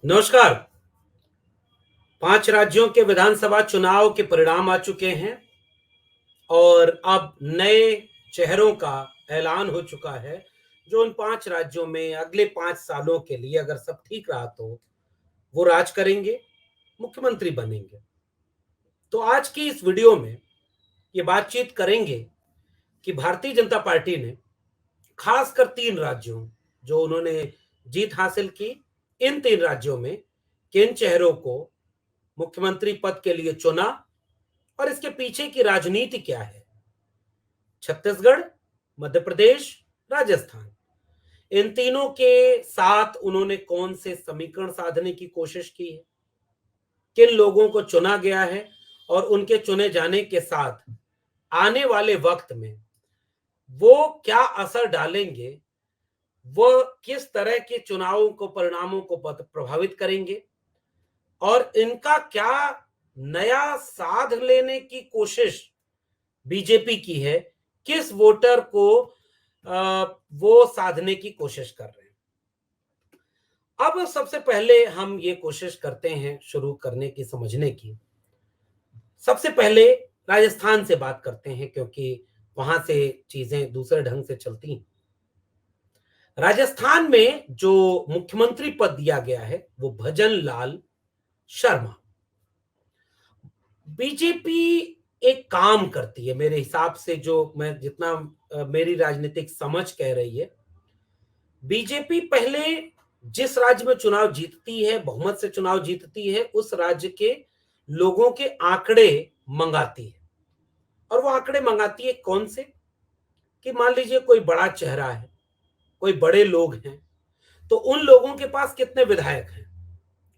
नमस्कार। 5 राज्यों के विधानसभा चुनाव के परिणाम आ चुके हैं और अब नए चेहरों का ऐलान हो चुका है, जो उन 5 राज्यों में अगले 5 सालों के लिए अगर सब ठीक रहा तो वो राज करेंगे, मुख्यमंत्री बनेंगे। तो आज की इस वीडियो में ये बातचीत करेंगे कि भारतीय जनता पार्टी ने खासकर 3 राज्यों जो उन्होंने जीत हासिल की, इन 3 राज्यों में किन चेहरों को मुख्यमंत्री पद के लिए चुना और इसके पीछे की राजनीति क्या है। छत्तीसगढ़, मध्य प्रदेश, राजस्थान, इन तीनों के साथ उन्होंने कौन से समीकरण साधने की कोशिश की है, किन लोगों को चुना गया है और उनके चुने जाने के साथ आने वाले वक्त में वो क्या असर डालेंगे, वो किस तरह के चुनावों को परिणामों को प्रभावित करेंगे और इनका क्या नया साध लेने की कोशिश बीजेपी की है, किस वोटर को वो साधने की कोशिश कर रहे हैं। अब सबसे पहले हम ये कोशिश करते हैं शुरू करने की, समझने की। सबसे पहले राजस्थान से बात करते हैं क्योंकि वहां से चीजें दूसरे ढंग से चलती हैं। राजस्थान में जो मुख्यमंत्री पद दिया गया है वो भजन लाल शर्मा। बीजेपी एक काम करती है मेरे हिसाब से, जो मैं जितना मेरी राजनीतिक समझ कह रही है, बीजेपी पहले जिस राज्य में चुनाव जीतती है, बहुमत से चुनाव जीतती है, उस राज्य के लोगों के आंकड़े मंगाती है। और वो आंकड़े मंगाती है कौन से, कि मान लीजिए कोई बड़ा चेहरा है, कोई बड़े लोग हैं, तो उन लोगों के पास कितने विधायक हैं,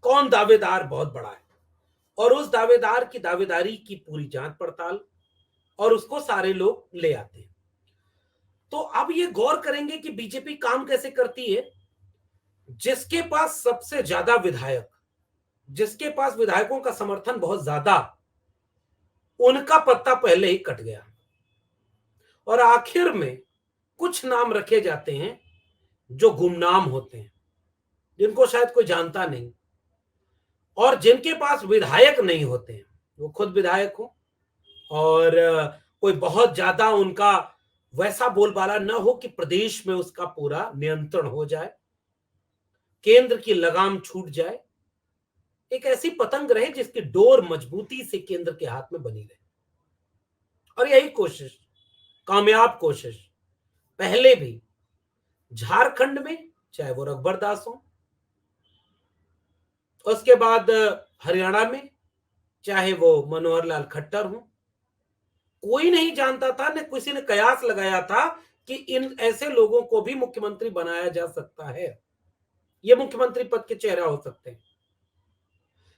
कौन दावेदार बहुत बड़ा है, और उस दावेदार की दावेदारी की पूरी जांच पड़ताल, और उसको सारे लोग ले आते हैं। तो अब ये गौर करेंगे कि बीजेपी काम कैसे करती है। जिसके पास सबसे ज्यादा विधायक, जिसके पास विधायकों का समर्थन बहुत ज्यादा, उनका पत्ता पहले ही कट गया और आखिर में कुछ नाम रखे जाते हैं जो गुमनाम होते हैं, जिनको शायद कोई जानता नहीं, और जिनके पास विधायक नहीं होते हैं, वो खुद विधायक हो और कोई बहुत ज्यादा उनका वैसा बोलबाला न हो कि प्रदेश में उसका पूरा नियंत्रण हो जाए, केंद्र की लगाम छूट जाए, एक ऐसी पतंग रहे जिसकी डोर मजबूती से केंद्र के हाथ में बनी रहे। और यही कोशिश, कामयाब कोशिश, पहले भी झारखंड में, चाहे वो रघुबर दास हो, उसके बाद हरियाणा में चाहे वो मनोहर लाल खट्टर हो, कोई नहीं जानता था, न किसी ने कयास लगाया था कि इन ऐसे लोगों को भी मुख्यमंत्री बनाया जा सकता है, ये मुख्यमंत्री पद के चेहरा हो सकते हैं।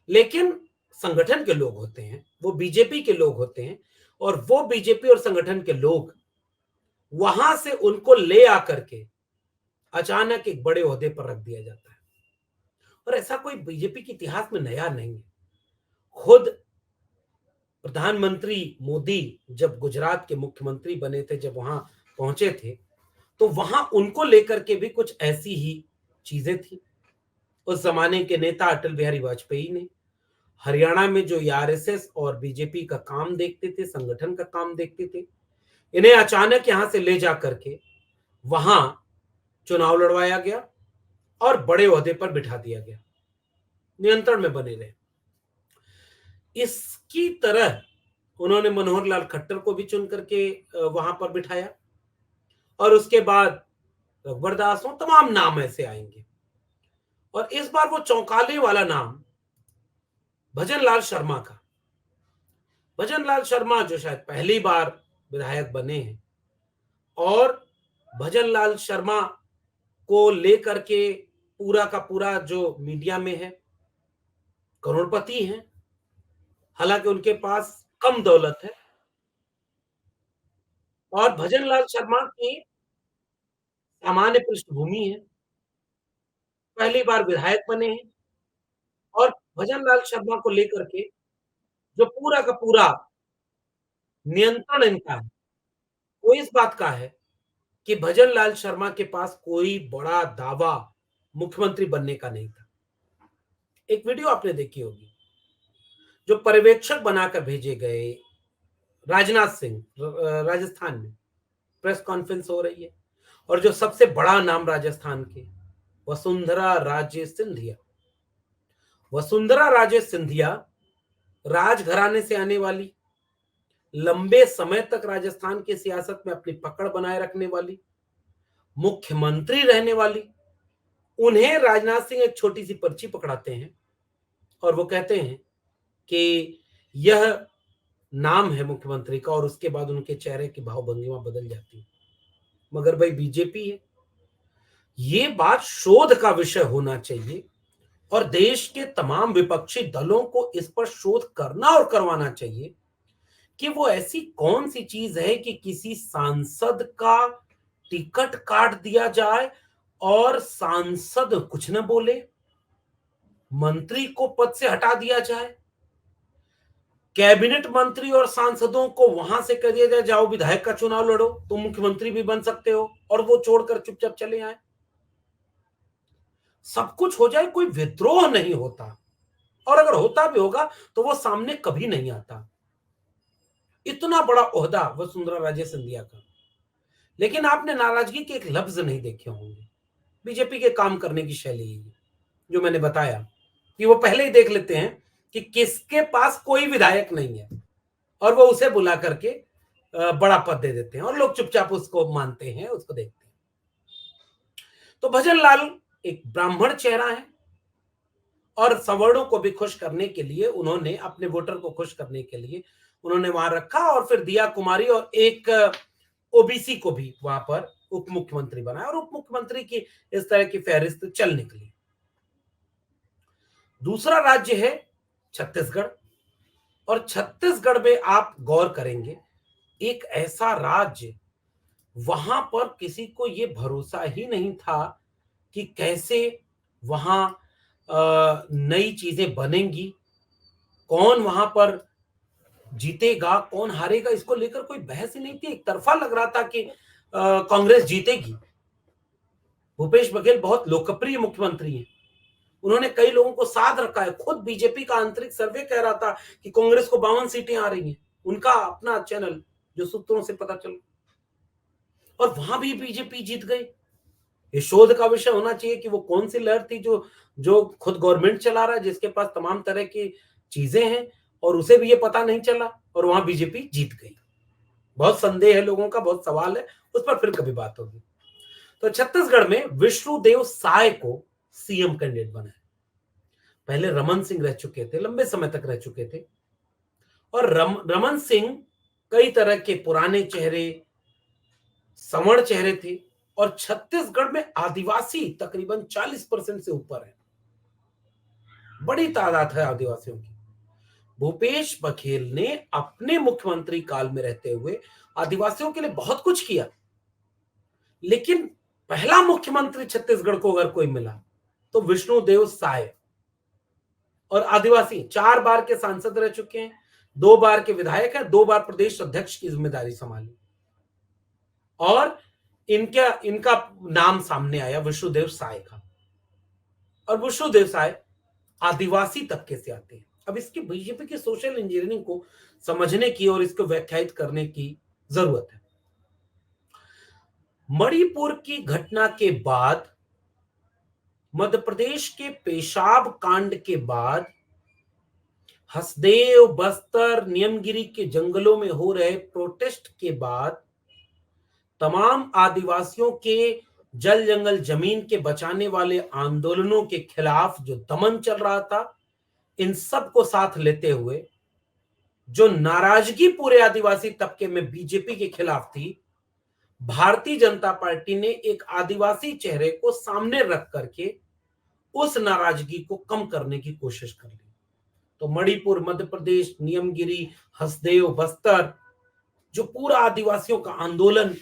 लेकिन संगठन के लोग होते हैं, वो बीजेपी के लोग होते हैं, और वो बीजेपी और संगठन के लोग वहां से उनको ले आकर के अचानक एक बड़े ओहदे पर रख दिया जाता है। और ऐसा कोई बीजेपी के इतिहास में नया नहीं है। खुद प्रधानमंत्री मोदी जब गुजरात के मुख्यमंत्री बने थे, जब वहां पहुंचे थे, तो वहां उनको लेकर के भी कुछ ऐसी ही चीजें थी। उस जमाने के नेता अटल बिहारी वाजपेयी ने हरियाणा में जो आरएसएस और बीजेपी का काम देखते थे, संगठन का काम देखते थे, इन्हें अचानक यहां से ले जा करके वहां चुनाव लड़वाया गया और बड़े ओहदे पर बिठा दिया गया, नियंत्रण में बने रहे। इसकी तरह उन्होंने मनोहर लाल खट्टर को भी चुन करके वहां पर बिठाया, और उसके बाद रघुबर दास हो, तमाम नाम ऐसे आएंगे। और इस बार वो चौंकाने वाला नाम भजन लाल शर्मा का। भजन लाल शर्मा जो शायद पहली बार विधायक बने हैं, और भजन लाल शर्मा को लेकर के पूरा का पूरा जो मीडिया में है, करोड़पति हैं, हालांकि उनके पास कम दौलत है, और भजन लाल शर्मा की सामान्य पृष्ठभूमि है, पहली बार विधायक बने हैं, और भजन लाल शर्मा को लेकर के जो पूरा का पूरा नियंत्रण इनका है, वो इस बात का है कि भजन लाल शर्मा के पास कोई बड़ा दावा मुख्यमंत्री बनने का नहीं था। एक वीडियो आपने देखी होगी, जो पर्यवेक्षक बनाकर भेजे गए राजनाथ सिंह, राजस्थान में प्रेस कॉन्फ्रेंस हो रही है, और जो सबसे बड़ा नाम राजस्थान के, वसुंधरा राजे सिंधिया। वसुंधरा राजे सिंधिया राजघराने से आने वाली, लंबे समय तक राजस्थान की सियासत में अपनी पकड़ बनाए रखने वाली, मुख्यमंत्री रहने वाली, उन्हें राजनाथ सिंह एक छोटी सी पर्ची पकड़ाते हैं और वो कहते हैं कि यह नाम है मुख्यमंत्री का, और उसके बाद उनके चेहरे की भावभंगिमा बदल जाती है। मगर भाई बीजेपी है, ये बात शोध का विषय होना चाहिए और देश के तमाम विपक्षी दलों को इस पर शोध करना और करवाना चाहिए कि वो ऐसी कौन सी चीज है कि किसी सांसद का टिकट काट दिया जाए और सांसद कुछ न बोले, मंत्री को पद से हटा दिया जाए, कैबिनेट मंत्री और सांसदों को वहां से कह दिया जाए जाओ विधायक का चुनाव लड़ो, तुम मुख्यमंत्री भी बन सकते हो, और वो छोड़कर चुपचाप चले आए। सब कुछ हो जाए, कोई विद्रोह नहीं होता, और अगर होता भी होगा तो वो सामने कभी नहीं आता। इतना बड़ा ओहदा वसुंधरा राजे सिंधिया का, लेकिन आपने नाराजगी के एक लफ्ज नहीं देखे होंगे। बीजेपी के काम करने की शैली है, जो मैंने बताया कि वो पहले ही देख लेते हैं कि किसके पास कोई विधायक नहीं है, और वो उसे बुला करके बड़ा पद दे देते हैं, और लोग चुपचाप उसको मानते हैं, उसको देखते हैं। तो भजन लाल एक ब्राह्मण चेहरा है, और सवर्णों को भी खुश करने के लिए उन्होंने, अपने वोटर को खुश करने के लिए उन्होंने वहां रखा, और फिर दिया कुमारी और एक ओबीसी को भी वहां पर उप मुख्यमंत्री बनाया, और उप मुख्यमंत्री की इस तरह की फहरिस्त चल निकली। दूसरा राज्य है छत्तीसगढ़, और छत्तीसगढ़ में आप गौर करेंगे, एक ऐसा राज्य, वहां पर किसी को यह भरोसा ही नहीं था कि कैसे वहां नई चीजें बनेंगी, कौन वहां पर जीतेगा कौन हारेगा, इसको लेकर कोई बहस ही नहीं थी। एक तरफा लग रहा था कि कांग्रेस जीतेगी। भूपेश बघेल बहुत लोकप्रिय मुख्यमंत्री हैं, उन्होंने कई लोगों को साथ रखा है। खुद बीजेपी का आंतरिक सर्वे कह रहा था कि कांग्रेस को 52 सीटें आ रही हैं, उनका अपना चैनल, जो सूत्रों से पता चला, और वहां भी बीजेपी जीत गई। ये शोध का विषय होना चाहिए कि वो कौन सी लहर थी जो जो खुद गवर्नमेंट चला रहा है, जिसके पास तमाम तरह की चीजें हैं, और उसे भी ये पता नहीं चला, और वहां बीजेपी जीत गई। बहुत संदेह है लोगों का, बहुत सवाल है, उस पर फिर कभी बात होगी। तो छत्तीसगढ़ में विष्णुदेव साय को सीएम कैंडिडेट बनाया। पहले रमन सिंह रह चुके थे, लंबे समय तक रह चुके थे, और रमन सिंह कई तरह के पुराने चेहरे, सवर्ण चेहरे थे, और छत्तीसगढ़ में आदिवासी तकरीबन 40% से ऊपर है, बड़ी तादाद है आदिवासियों की। भूपेश बघेल ने अपने मुख्यमंत्री काल में रहते हुए आदिवासियों के लिए बहुत कुछ किया, लेकिन पहला मुख्यमंत्री छत्तीसगढ़ को अगर कोई मिला तो विष्णुदेव साय, और आदिवासी 4 बार के सांसद रह चुके हैं, 2 बार के विधायक हैं, 2 बार प्रदेश अध्यक्ष की जिम्मेदारी संभाली, और इनका इनका नाम सामने आया विष्णुदेव साय का, और विष्णुदेव साय आदिवासी तबके से आते हैं। अब इसकी बीजेपी की सोशल इंजीनियरिंग को समझने की और इसको व्याख्यायित करने की जरूरत है। मणिपुर की घटना के बाद, मध्य प्रदेश के पेशाब कांड के बाद, हसदेव, बस्तर, नियमगिरी के जंगलों में हो रहे प्रोटेस्ट के बाद, तमाम आदिवासियों के जल जंगल जमीन के बचाने वाले आंदोलनों के खिलाफ जो दमन चल रहा था, इन सब को साथ लेते हुए जो नाराजगी पूरे आदिवासी तबके में बीजेपी के खिलाफ थी, भारतीय जनता पार्टी ने एक आदिवासी चेहरे को सामने रख करके उस नाराजगी को कम करने की कोशिश कर ली। तो मणिपुर, मध्य प्रदेश, नियमगिरी, हसदेव, बस्तर, जो पूरा आदिवासियों का आंदोलन,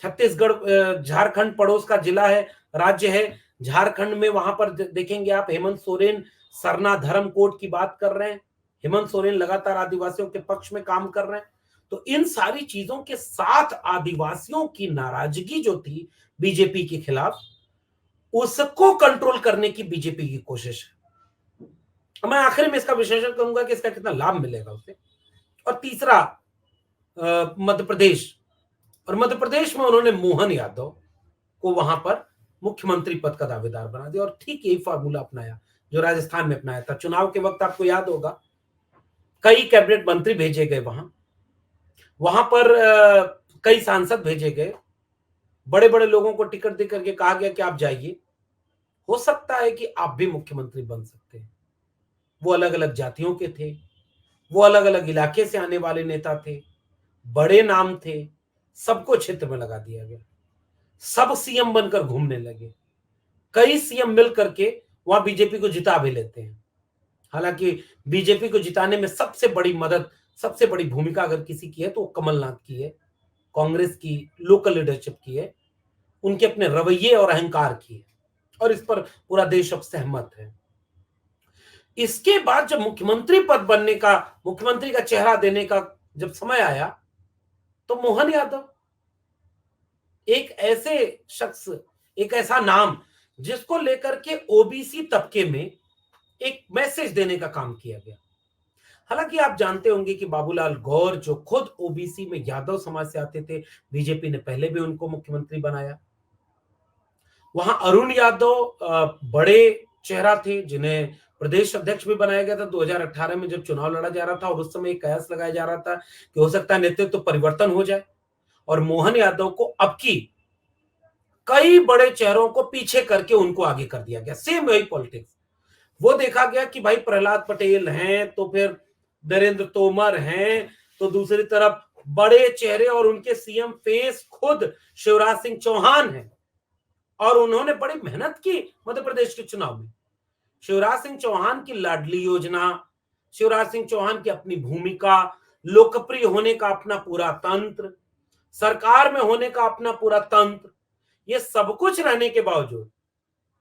छत्तीसगढ़, झारखंड पड़ोस का जिला है, राज्य है झारखंड में, वहां पर देखेंगे आप हेमंत सोरेन सरना धर्म कोड की बात कर रहे हैं। हेमंत सोरेन लगातार आदिवासियों के पक्ष में काम कर रहे हैं। तो इन सारी चीजों के साथ आदिवासियों की नाराजगी जो थी बीजेपी के खिलाफ, उसको कंट्रोल करने की बीजेपी की कोशिश है। मैं आखिर में इसका विश्लेषण करूंगा कि इसका कितना लाभ मिलेगा उसे। और तीसरा मध्य प्रदेश, और मध्य प्रदेश में उन्होंने मोहन यादव को वहां पर मुख्यमंत्री पद का दावेदार बना दिया और ठीक यही फॉर्मूला अपनाया जो राजस्थान में अपनाया था। चुनाव के वक्त आपको याद होगा कई कैबिनेट मंत्री भेजे गए वहां, वहां पर कई सांसद भेजे गए, बड़े बड़े लोगों को टिकट दे करके कहा गया कि आप जाइए, हो सकता है कि आप भी मुख्यमंत्री बन सकते हैं। वो अलग अलग जातियों के थे, वो अलग अलग इलाके से आने वाले नेता थे, बड़े नाम थे, सबको क्षेत्र में लगा दिया गया, सब सीएम बनकर घूमने लगे, कई सीएम मिल करके वहां बीजेपी को जिता भी लेते हैं। हालांकि बीजेपी को जिताने में सबसे बड़ी मदद, सबसे बड़ी भूमिका अगर किसी की है तो वो कमलनाथ की है, कांग्रेस की लोकल लीडरशिप की है, उनके अपने रवैये और अहंकार की है, और इस पर पूरा देश अब सहमत है। इसके बाद जब मुख्यमंत्री पद बनने का, मुख्यमंत्री का चेहरा देने का जब समय आया, तो मोहन यादव एक ऐसे शख्स, एक ऐसा नाम जिसको लेकर के ओबीसी तबके में एक मैसेज देने का काम किया गया। हालांकि आप जानते होंगे कि बाबूलाल गौर जो खुद ओबीसी में यादव समाज से आते थे, बीजेपी ने पहले भी उनको मुख्यमंत्री बनाया। वहां अरुण यादव बड़े चेहरा थे जिन्हें प्रदेश अध्यक्ष भी बनाया गया था 2018 में जब चुनाव लड़ा जा रहा था, और उस समय एक कयास लगाया जा रहा था कि हो सकता है नेतृत्व तो परिवर्तन हो जाए, और मोहन यादव को अब की कई बड़े चेहरों को पीछे करके उनको आगे कर दिया गया। सेम वही पॉलिटिक्स, वो देखा गया कि भाई प्रहलाद पटेल हैं तो फिर नरेंद्र तोमर हैं, तो दूसरी तरफ बड़े चेहरे और उनके सीएम फेस खुद शिवराज सिंह चौहान हैं, और उन्होंने बड़ी मेहनत की मध्य प्रदेश के चुनाव में। शिवराज सिंह चौहान की लाडली योजना, शिवराज सिंह चौहान की अपनी भूमिका, लोकप्रिय होने का अपना पूरा तंत्र, सरकार में होने का अपना पूरा तंत्र, ये सब कुछ रहने के बावजूद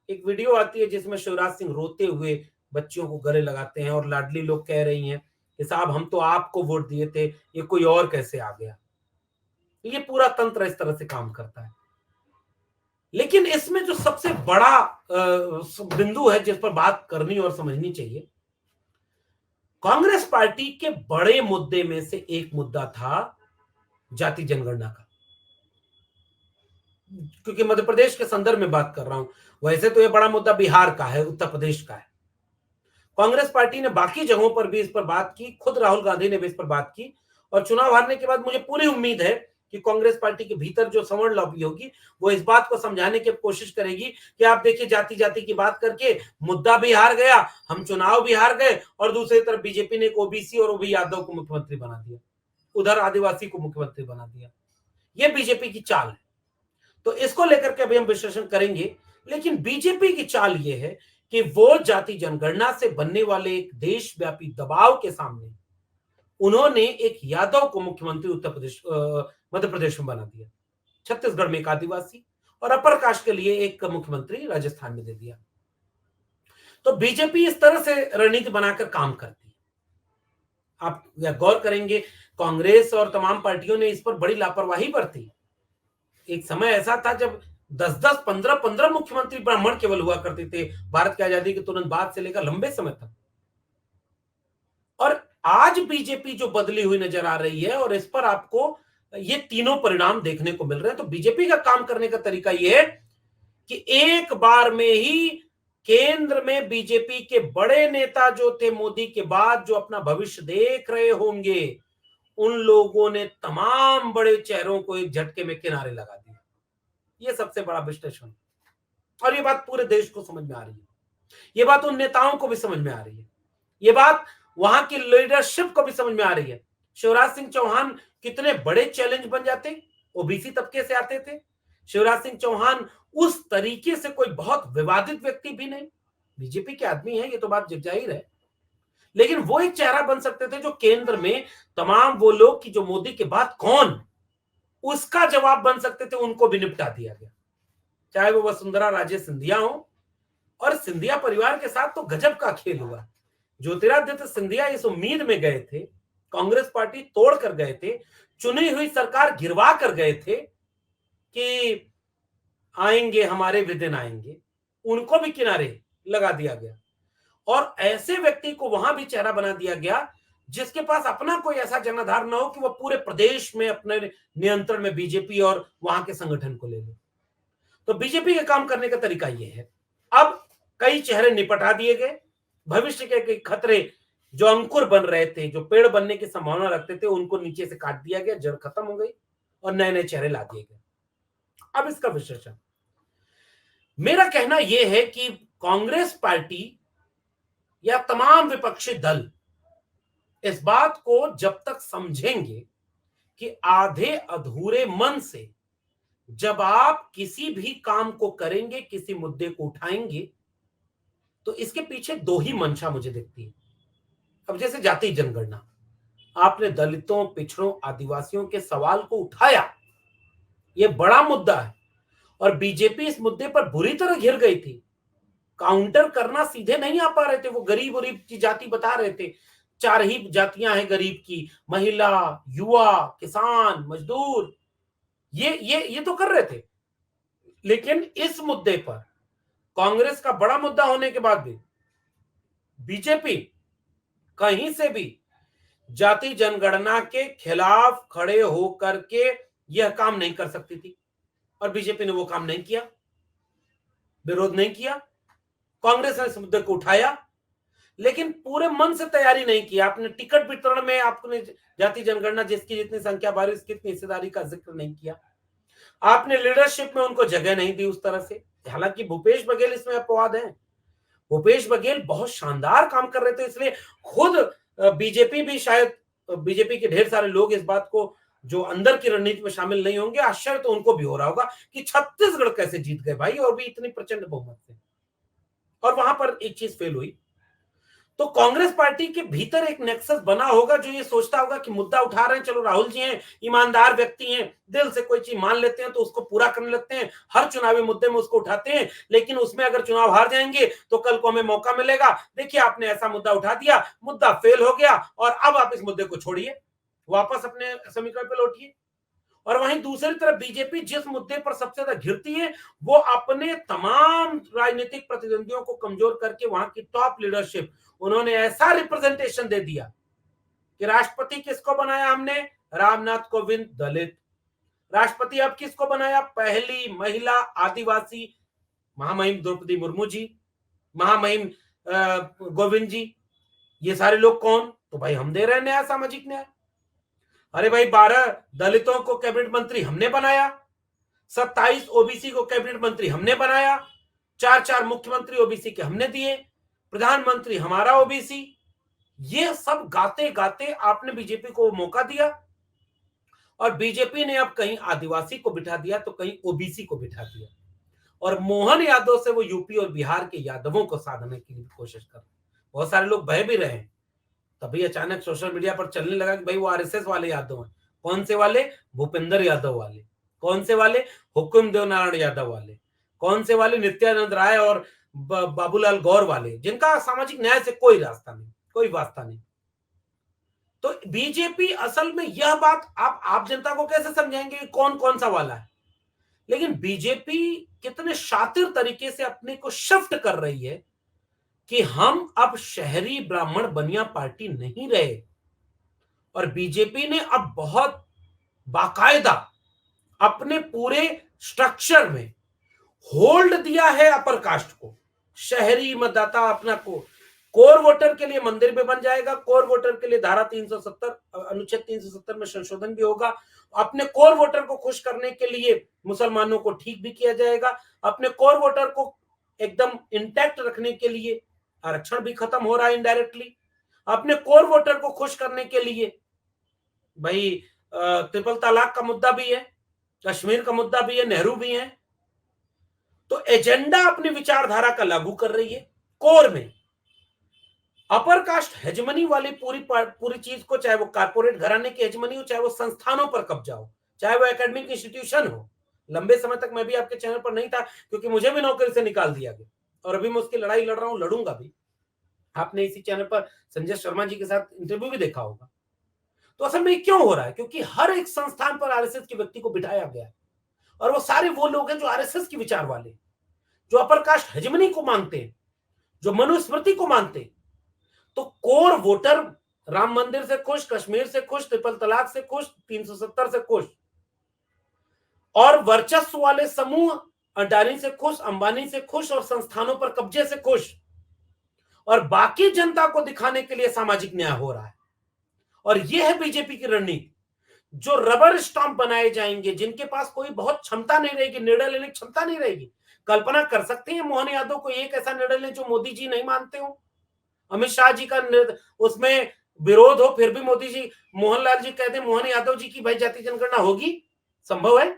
एक वीडियो आती है जिसमें शिवराज सिंह रोते हुए बच्चियों को गले लगाते हैं, और लाडली लोग कह रही हैं कि साहब हम तो आपको वोट दिए थे, ये कोई और कैसे आ गया। ये पूरा तंत्र इस तरह से काम करता है। लेकिन इसमें जो सबसे बड़ा बिंदु है जिस पर बात करनी और समझनी चाहिए, कांग्रेस पार्टी के बड़े मुद्दे में से एक मुद्दा था जाति जनगणना का। क्योंकि मध्य प्रदेश के संदर्भ में बात कर रहा हूं, वैसे तो यह बड़ा मुद्दा बिहार का है, उत्तर प्रदेश का है। कांग्रेस पार्टी ने बाकी जगहों पर भी इस पर बात की, खुद राहुल गांधी ने भी इस पर बात की, और चुनाव हारने के बाद मुझे पूरी उम्मीद है कि कांग्रेस पार्टी के भीतर जो सवर्ण लॉबी होगी वो इस बात को समझाने की कोशिश करेगी कि आप देखिए जाति जाति की बात करके मुद्दा भी हार गया, हम चुनाव भी हार गए, और दूसरी तरफ बीजेपी ने ओबीसी और ओबी यादव को मुख्यमंत्री बना दिया, उधर आदिवासी को मुख्यमंत्री बना दिया। ये बीजेपी की चाल है, तो इसको लेकर के अभी हम विश्लेषण करेंगे। लेकिन बीजेपी की चाल यह है कि वो जाति जनगणना से बनने वाले एक देशव्यापी दबाव के सामने उन्होंने एक यादव को मुख्यमंत्री उत्तर प्रदेश मध्य प्रदेश में बना दिया, छत्तीसगढ़ में एक आदिवासी, और अपर कास्ट के लिए एक मुख्यमंत्री राजस्थान में दे दिया। तो बीजेपी इस तरह से रणनीति बनाकर काम करती है। आप या गौर करेंगे कांग्रेस और तमाम पार्टियों ने इस पर बड़ी लापरवाही बरती। एक समय ऐसा था जब 10-10, 15-15 मुख्यमंत्री ब्राह्मण केवल हुआ करते थे भारत की आजादी के तुरंत बाद से लेकर लंबे समय तक। और आज बीजेपी जो बदली हुई नजर आ रही है, और इस पर आपको ये तीनों परिणाम देखने को मिल रहे हैं। तो बीजेपी का काम करने का तरीका यह है कि एक बार में ही केंद्र में बीजेपी के बड़े नेता जो थे मोदी के बाद, जो अपना भविष्य देख रहे होंगे, उन लोगों ने तमाम बड़े चेहरों को एक झटके में किनारे लगा दिया। ये सबसे बड़ा विश्लेषण, और ये बात पूरे देश को समझ में आ रही है, ये बात उन नेताओं को भी समझ में आ रही है, ये बात वहां की लीडरशिप को भी समझ में आ रही है। शिवराज सिंह चौहान कितने बड़े चैलेंज बन जाते, ओबीसी तबके से आते थे। शिवराज सिंह चौहान उस तरीके से कोई बहुत विवादित व्यक्ति भी नहीं, बीजेपी के आदमी है, ये तो बात जगजाहिर है, लेकिन वो एक चेहरा बन सकते थे जो केंद्र में तमाम वो लोग कि जो मोदी के बाद कौन, उसका जवाब बन सकते थे, उनको भी निपटा दिया गया। चाहे वो वसुंधरा राजे सिंधिया हो, और सिंधिया परिवार के साथ तो गजब का खेल हुआ। ज्योतिरादित्य सिंधिया इस उम्मीद में गए थे, कांग्रेस पार्टी तोड़ कर गए थे, चुनी हुई सरकार गिरवा कर गए थे कि आएंगे हमारे विदिन आएंगे, उनको भी किनारे लगा दिया गया। और ऐसे व्यक्ति को वहां भी चेहरा बना दिया गया जिसके पास अपना कोई ऐसा जनाधार न हो कि वह पूरे प्रदेश में अपने नियंत्रण में बीजेपी और वहां के संगठन को ले ले। तो बीजेपी के काम करने का तरीका यह है। अब कई चेहरे निपटा दिए गए, भविष्य के कई खतरे जो अंकुर बन रहे थे, जो पेड़ बनने की संभावना रखते थे, उनको नीचे से काट दिया गया, जड़ खत्म हो गई और नए नए चेहरे ला दिए गए। अब इसका विश्लेषण, मेरा कहना यह है कि कांग्रेस पार्टी या तमाम विपक्षी दल इस बात को जब तक समझेंगे कि आधे अधूरे मन से जब आप किसी भी काम को करेंगे, किसी मुद्दे को उठाएंगे, तो इसके पीछे दो ही मंशा मुझे दिखती है। अब जैसे जाति जनगणना, आपने दलितों, पिछड़ों, आदिवासियों के सवाल को उठाया, यह बड़ा मुद्दा है और बीजेपी इस मुद्दे पर बुरी तरह घिर गई थी। काउंटर करना सीधे नहीं आ पा रहे थे। वो गरीब की जाति बता रहे थे, 4 ही जातियां हैं गरीब की, महिला, युवा, किसान, मजदूर, ये तो कर रहे थे। लेकिन इस मुद्दे पर कांग्रेस का बड़ा मुद्दा होने के बाद भी बीजेपी कहीं से भी जाति जनगणना के खिलाफ खड़े होकर के यह काम नहीं कर सकती थी और बीजेपी ने वो काम नहीं किया, विरोध नहीं किया। कांग्रेस ने इस मुद्दे को उठाया लेकिन पूरे मन से तैयारी नहीं की। आपने टिकट वितरण में आपने जाति जनगणना जिसकी जितनी संख्या बारी उसकी इतनी हिस्सेदारी का जिक्र नहीं किया। आपने लीडरशिप में उनको जगह नहीं दी उस तरह से। हालांकि भूपेश बघेल इसमें अपवाद है। भूपेश बघेल बहुत शानदार काम कर रहे थे, इसलिए खुद बीजेपी भी, शायद बीजेपी के ढेर सारे लोग इस बात को जो अंदर की रणनीति में शामिल नहीं होंगे, आश्चर्य तो उनको भी हो रहा होगा कि छत्तीसगढ़ कैसे जीत गए भाई, और भी इतनी प्रचंड बहुमत से। और वहां पर एक चीज फेल हुई। तो कांग्रेस पार्टी के भीतर एक नेक्सस बना होगा जो ये सोचता होगा कि मुद्दा उठा रहे हैं, चलो राहुल जी हैं, ईमानदार व्यक्ति हैं, दिल से कोई चीज मान लेते हैं तो उसको पूरा करने लगते हैं, हर चुनावी मुद्दे में उसको उठाते हैं। लेकिन उसमें अगर चुनाव हार जाएंगे तो कल को हमें मौका मिलेगा, देखिए आपने ऐसा मुद्दा उठा दिया, मुद्दा फेल हो गया और अब आप इस मुद्दे को छोड़िए, वापस अपने समीकरण पर लौटिए। और वहीं दूसरी तरफ बीजेपी जिस मुद्दे पर सबसे ज्यादा घिरती है वो अपने तमाम राजनीतिक प्रतिद्वंदियों को कमजोर करके वहां की टॉप लीडरशिप, उन्होंने ऐसा रिप्रेजेंटेशन दे दिया कि राष्ट्रपति किसको बनाया हमने, रामनाथ कोविंद, दलित। राष्ट्रपति अब किसको बनाया, पहली महिला आदिवासी, महामहिम द्रौपदी मुर्मू जी, महामहिम गोविंद जी। ये सारे लोग कौन, तो भाई हम दे रहे हैं न्याय, सामाजिक न्याय। अरे भाई 12 दलितों को कैबिनेट मंत्री हमने बनाया, 27 ओबीसी को कैबिनेट मंत्री हमने बनाया, 4 मुख्यमंत्री ओबीसी के हमने दिए, प्रधानमंत्री हमारा ओबीसी। ये सब गाते गाते आपने बीजेपी को मौका दिया और बीजेपी ने अब कहीं आदिवासी को बिठा दिया तो कहीं ओबीसी को बिठा दिया और मोहन यादव से वो यूपी और बिहार के यादवों को साधने की कोशिश कर रहे। बहुत सारे लोग बह भी रहे हैं। तभी अचानक सोशल मीडिया पर चलने लगा कि भाई वो आरएसएस वाले यादव हैं। कौन से वाले, भूपेंद्र यादव वाले। कौन से वाले, हुकुम देव नारायण यादव वाले। कौन से वाले, नित्यानंद राय और बाबूलाल गौर वाले, जिनका सामाजिक न्याय से कोई रास्ता नहीं, कोई वास्ता नहीं। तो बीजेपी असल में यह बात आप जनता को कैसे समझाएंगे कौन कौन सा वाला है। लेकिन बीजेपी कितने शातिर तरीके से अपने को शिफ्ट कर रही है कि हम अब शहरी ब्राह्मण बनिया पार्टी नहीं रहे और बीजेपी ने अब बहुत बाकायदा अपने पूरे स्ट्रक्चर में होल्ड दिया है अपर कास्ट को। शहरी मतदाता अपना को कोर वोटर के लिए मंदिर में बन जाएगा, कोर वोटर के लिए धारा 370 अनुच्छेद 370 में संशोधन भी होगा, अपने कोर वोटर को खुश करने के लिए मुसलमानों को ठीक भी किया जाएगा, अपने कोर वोटर को एकदम इंटैक्ट रखने के लिए आरक्षण भी खत्म हो रहा है इनडायरेक्टली, अपने कोर वोटर को खुश करने के लिए भाई ट्रिपल तलाक का मुद्दा भी है, कश्मीर का मुद्दा भी है, नेहरू भी है। तो एजेंडा अपनी विचारधारा का लागू कर रही है कोर में। अपर कास्ट हेजमनी वाली पूरी चीज को, चाहे वो कारपोरेट घराने की हेजमनी हो, चाहे वो संस्थानों पर कब्जा हो, चाहे वो एकेडमिक इंस्टीट्यूशन हो। लंबे समय तक मैं भी आपके चैनल पर नहीं था क्योंकि मुझे भी नौकरी से निकाल दिया गया और अभी मैं उसकी लड़ाई लड़ रहा हूं, लड़ूंगा भी। आपने इसी चैनल पर संजय शर्मा जी के साथ इंटरव्यू भी देखा होगा। तो असल में क्यों हो रहा है, क्योंकि हर एक संस्थान पर आरएसएस के व्यक्ति को बिठाया गया है और वो सारे वो लोग हैं जो आरएसएस के विचार वाले, जो अपर कास्ट हेजमनी को मांगते हैं, जो मनुस्मृति को मानते हैं। तो कोर वोटर राम मंदिर से खुश, कश्मीर से खुश, ट्रिपल तलाक से खुश, 370 से खुश, और वर्चस्व वाले समूह अडानी से खुश, अंबानी से खुश और संस्थानों पर कब्जे से खुश, और बाकी जनता को दिखाने के लिए सामाजिक न्याय हो रहा है। और यह है बीजेपी की रणनीति। जो रबर स्टॉम्प बनाए जाएंगे, जिनके पास कोई बहुत क्षमता नहीं रहेगी, निर्णय लेने की क्षमता नहीं रहेगी। कल्पना कर सकते हैं मोहन यादव को एक ऐसा निर्णय ले जो मोदी जी नहीं मानते हो, अमित शाह जी का उसमें विरोध हो, फिर भी मोदी जी, मोहनलाल जी कहते हैं मोहन यादव जी की भाई जाति जनगणना होगी, संभव है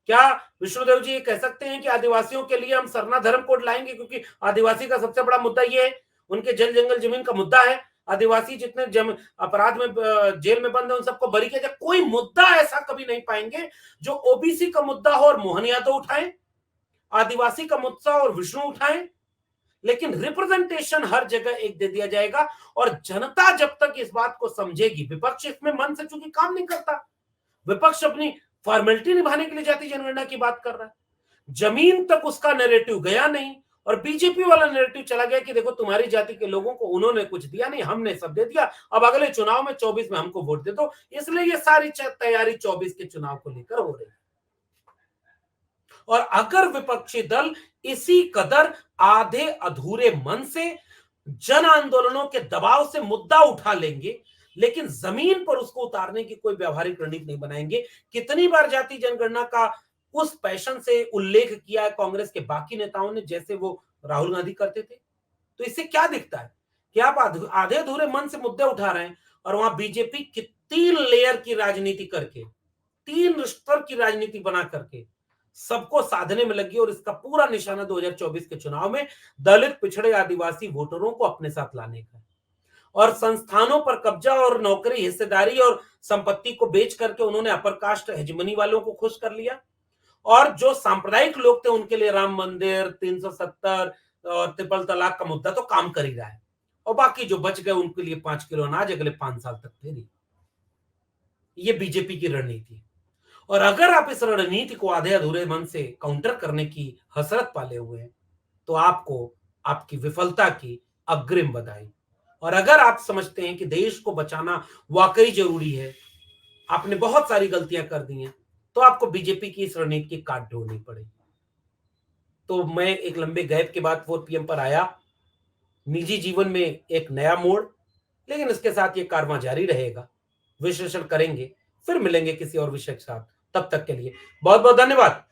क्या? विष्णुदेव जी ये कह सकते हैं कि आदिवासियों के लिए हम सरना धर्म कोड लाएंगे, क्योंकि आदिवासी का सबसे बड़ा मुद्दा ये है, उनके जल जंगल जमीन का मुद्दा है, आदिवासी जितने अपराध में जेल में बंद है उन सबको बरी किया जाए। कोई मुद्दा ऐसा कभी नहीं पाएंगे जो ओबीसी का मुद्दा हो और मोहन यादव उठाए, आदिवासी का मुद्दा और विष्णु उठाए। लेकिन रिप्रेजेंटेशन हर जगह एक दे दिया जाएगा, और जनता जब तक इस बात को समझेगी, विपक्ष इसमें मन से चूंकि काम नहीं करता, विपक्ष अपनी फॉर्मेलिटी निभाने के लिए जाति जनगणना की बात कर रहा है, जमीन तक उसका नैरेटिव गया नहीं, और बीजेपी वाला नैरेटिव चला गया कि देखो तुम्हारी जाति के लोगों को उन्होंने कुछ दिया नहीं, हमने सब दे दिया, अब अगले चुनाव में 24 में हमको वोट दे दो। इसलिए ये सारी तैयारी 24 के चुनाव को लेकर हो रही है। और अगर विपक्षी दल इसी कदर आधे अधूरे मन से जन आंदोलनों के दबाव से मुद्दा उठा लेंगे, लेकिन जमीन पर उसको उतारने की कोई व्यवहारिक रणनीति नहीं बनाएंगे। कितनी बार जाति जनगणना का उस पैशन से उल्लेख किया है कांग्रेस के बाकी नेताओं ने, जैसे वो राहुल गांधी करते थे। तो इससे क्या दिखता है कि आप आधे अधूरे मन से मुद्दे उठा रहे हैं, और वहां बीजेपी की 3 लेयर की राजनीति करके, 3 स्तर की राजनीति बना करके सबको साधने में लगी, और इसका पूरा निशाना 2024 के चुनाव में दलित, पिछड़े, आदिवासी वोटरों को अपने साथ लाने का, और संस्थानों पर कब्जा और नौकरी, हिस्सेदारी और संपत्ति को बेच करके उन्होंने अपर कास्ट हेजमनी वालों को खुश कर लिया, और जो सांप्रदायिक लोग थे उनके लिए राम मंदिर, 370 और ट्रिपल तलाक का मुद्दा तो काम कर ही रहा है, और बाकी जो बच गए उनके लिए 5 किलो अनाज अगले 5 साल तक फ्री। ये बीजेपी की रणनीति है। और अगर आप इस रणनीति को आधे अधूरे मन से काउंटर करने की हसरत पाले हुए हैं, तो आपको आपकी विफलता की अग्रिम बधाई। और अगर आप समझते हैं कि देश को बचाना वाकई जरूरी है, आपने बहुत सारी गलतियां कर दी हैं, तो आपको बीजेपी की इस रणनीति की काट ढूंढनी पड़ेगी। तो मैं एक लंबे गैप के बाद 4 PM पर आया, निजी जीवन में एक नया मोड़, लेकिन इसके साथ ये कारवां जारी रहेगा, विश्लेषण करेंगे, फिर मिलेंगे किसी और विषय के साथ। तब तक के लिए बहुत बहुत धन्यवाद।